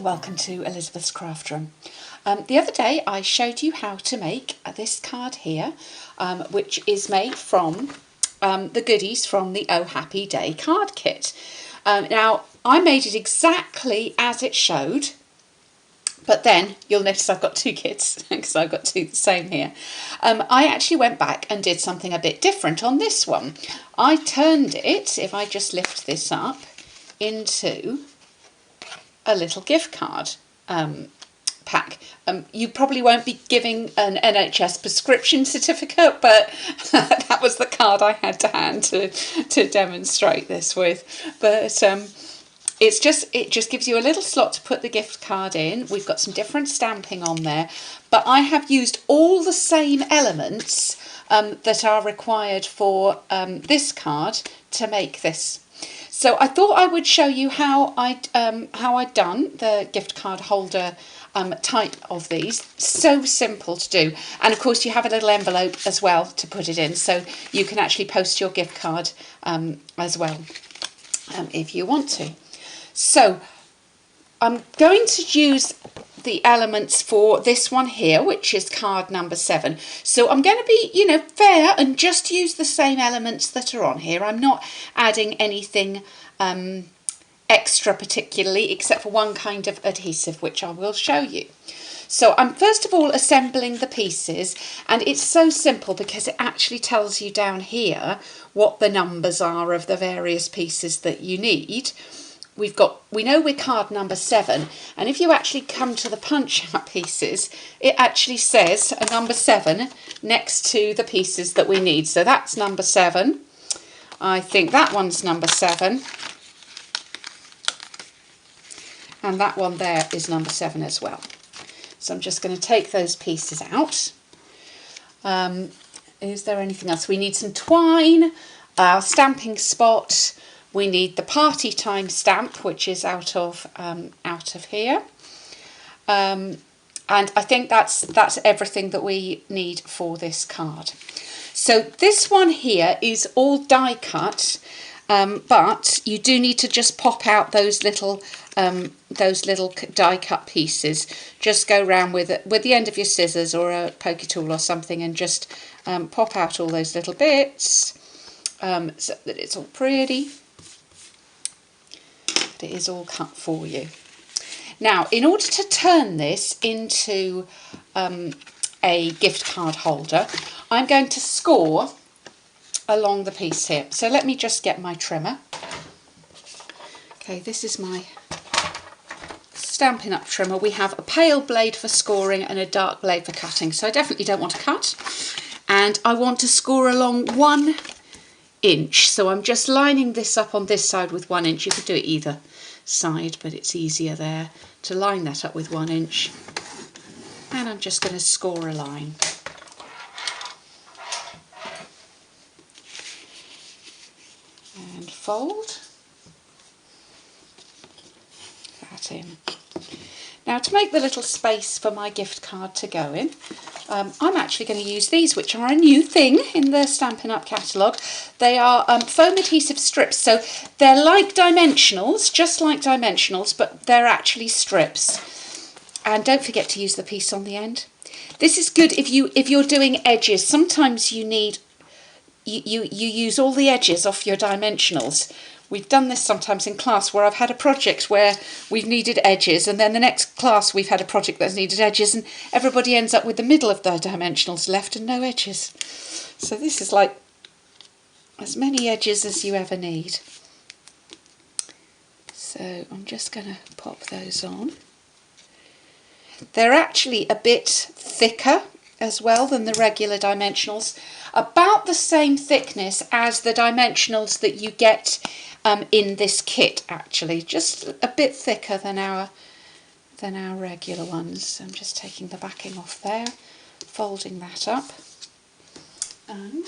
welcome to Elizabeth's Craft Room. The other day I showed you how to make this card here, which is made from the goodies from the Oh Happy Day card kit. Now I made it exactly as it showed, but then you'll notice I've got two kits because I've got two the same here. I actually went back and did something a bit different on this one. I turned it, if I just lift this up, into a little gift card pack. You probably won't be giving an NHS prescription certificate, but that was the card I had to hand to demonstrate this with. But it just gives you a little slot to put the gift card in. We've got some different stamping on there, but I have used all the same elements that are required for this card to make this. So I thought I would show you how I'd done the gift card holder type of these. So simple to do, and of course you have a little envelope as well to put it in, so you can actually post your gift card as well if you want to. So I'm going to use the elements for this one here, which is card number 7. So I'm going to be, fair and just use the same elements that are on here. I'm not adding anything extra particularly, except for one kind of adhesive, which I will show you. So I'm first of all assembling the pieces, and it's so simple because it actually tells you down here what the numbers are of the various pieces that you need. We know we're card number 7, and if you actually come to the punch out pieces, it actually says a number 7 next to the pieces that we need. So that's number 7. I think that one's number 7. And that one there is number 7 as well. So I'm just going to take those pieces out. Is there anything else? We need some twine, our stamping spot. We need the party time stamp, which is out of here, and I think that's everything that we need for this card. So this one here is all die cut, but you do need to just pop out those little die cut pieces. Just go around with the end of your scissors or a poker tool or something, and just pop out all those little bits so that it's all pretty. It is all cut for you. Now, in order to turn this into a gift card holder, I'm going to score along the piece here. So let me just get my trimmer. Okay, this is my Stampin' Up trimmer. We have a pale blade for scoring and a dark blade for cutting. So I definitely don't want to cut. And I want to score along 1 inch. So I'm just lining this up on this side with 1 inch. You could do it either side, but it's easier there to line that up with 1 inch. And I'm just going to score a line. And fold that in. Now, to make the little space for my gift card to go in, I'm actually going to use these, which are a new thing in the Stampin' Up catalogue. They are foam adhesive strips, so they're like dimensionals, just like dimensionals, but they're actually strips. And don't forget to use the piece on the end. This is good if you're doing edges. Sometimes you need you use all the edges off your dimensionals. We've done this sometimes in class where I've had a project where we've needed edges, and then the next class we've had a project that's needed edges, and everybody ends up with the middle of the dimensionals left and no edges. So this is like as many edges as you ever need. So I'm just going to pop those on. They're actually a bit thicker as well than the regular dimensionals, about the same thickness as the dimensionals that you get in this kit, actually, just a bit thicker than our regular ones. I'm just taking the backing off there, folding that up, and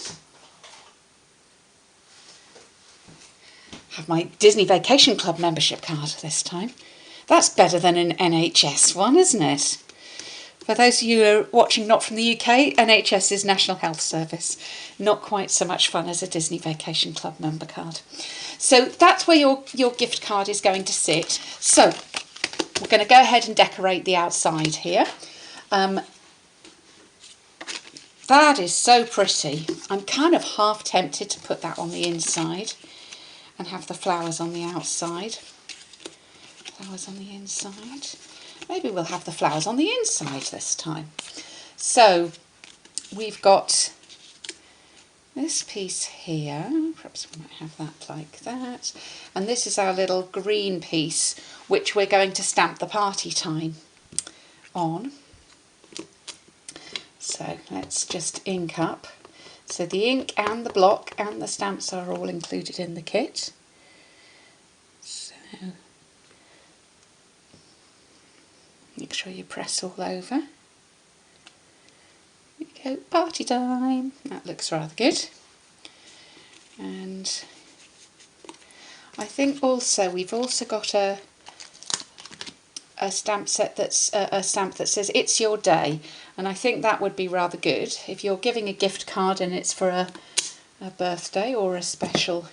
have my Disney Vacation Club membership card this time. That's better than an NHS one, isn't it? For those of you who are watching not from the UK, NHS is National Health Service. Not quite so much fun as a Disney Vacation Club member card. So that's where your gift card is going to sit. So we're going to go ahead and decorate the outside here. That is so pretty. I'm kind of half tempted to put that on the inside and have the flowers on the outside. Flowers on the inside. Maybe we'll have the flowers on the inside this time. So we've got this piece here. Perhaps we might have that like that. And this is our little green piece, which we're going to stamp the party time on. So let's just ink up. So the ink and the block and the stamps are all included in the kit. So make sure you press all over. There we go, party time. That looks rather good. And I think also we've also got a stamp set that's a stamp that says it's your day, and I think that would be rather good if you're giving a gift card and it's for a birthday or a special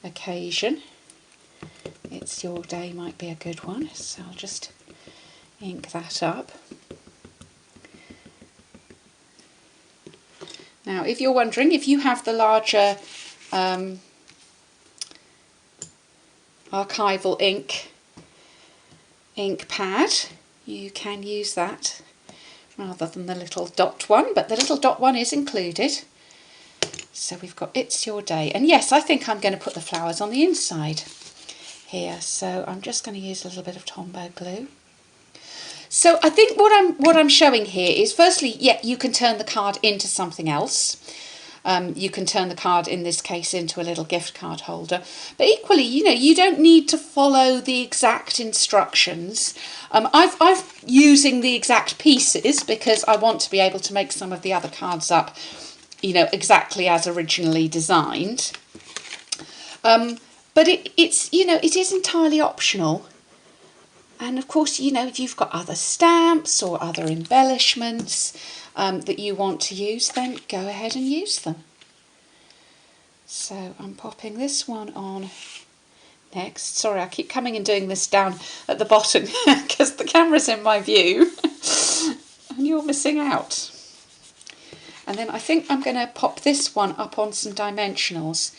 occasion. It's your day might be a good one, so I'll just ink that up. Now if you're wondering, if you have the larger archival ink pad, you can use that rather than the little dot one, but the little dot one is included. So we've got it's your day, and yes, I think I'm going to put the flowers on the inside here, so I'm just going to use a little bit of Tombow glue. So I think what I'm showing here is, firstly, yeah, you can turn the card into something else. You can turn the card, in this case, into a little gift card holder. But equally, you know, you don't need to follow the exact instructions. I'm using the exact pieces because I want to be able to make some of the other cards up, you know, exactly as originally designed. But it's, you know, it is entirely optional. And of course, you know, if you've got other stamps or other embellishments that you want to use, then go ahead and use them. So I'm popping this one on next. Sorry, I keep coming and doing this down at the bottom because the camera's in my view and you're missing out. And then I think I'm going to pop this one up on some dimensionals.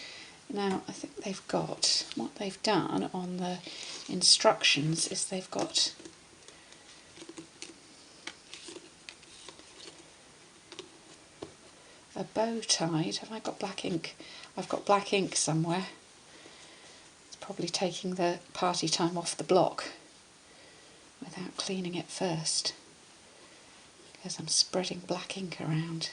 Now, I think they've got, what they've done on the instructions is they've got a bow tied. Have I got black ink? I've got black ink somewhere. It's probably taking the party time off the block without cleaning it first, because I'm spreading black ink around.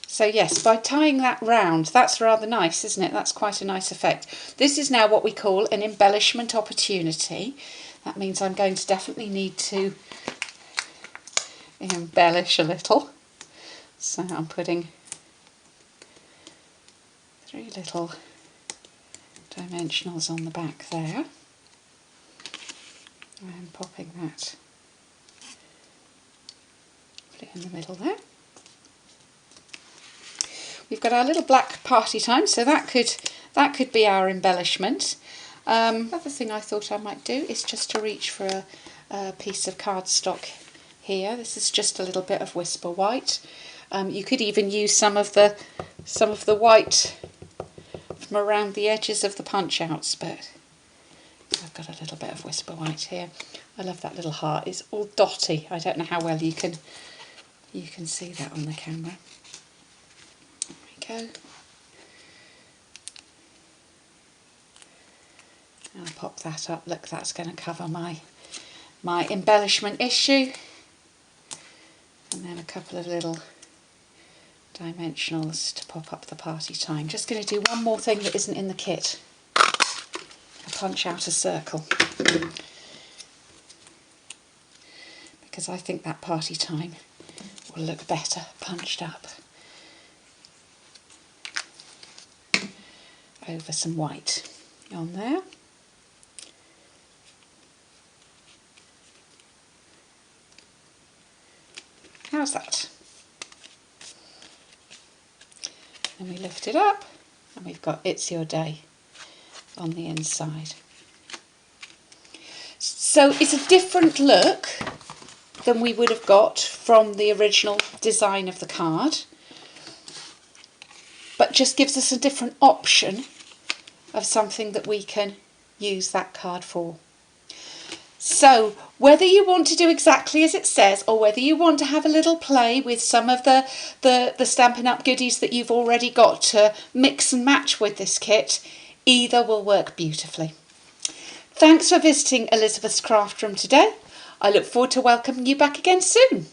So yes, by tying that round, that's rather nice, isn't it? That's quite a nice effect. This is now what we call an embellishment opportunity. That means I'm going to definitely need to embellish a little. So I'm putting 3 little dimensionals on the back there. And popping that in the middle there. We've got our little black party time, so that could be our embellishment. Another thing I thought I might do is just to reach for a piece of cardstock here. This is just a little bit of Whisper White. You could even use some of the white from around the edges of the punch outs, but I've got a little bit of Whisper White here. I love that little heart. It's all dotty. I don't know how well you can see that on the camera. There we go. I'll pop that up. Look, that's going to cover my embellishment issue. And then a couple of little dimensionals to pop up the party time. Just going to do one more thing that isn't in the kit. A punch out a circle. Because I think that party time will look better punched up over some white on there. How's that? Then we lift it up And we've got It's Your Day on the inside. So it's a different look than we would have got from the original design of the card, but just gives us a different option of something that we can use that card for. So whether you want to do exactly as it says, or whether you want to have a little play with some of the Stampin' Up! Goodies that you've already got to mix and match with this kit, either will work beautifully. Thanks for visiting Elizabeth's Craft Room today. I look forward to welcoming you back again soon.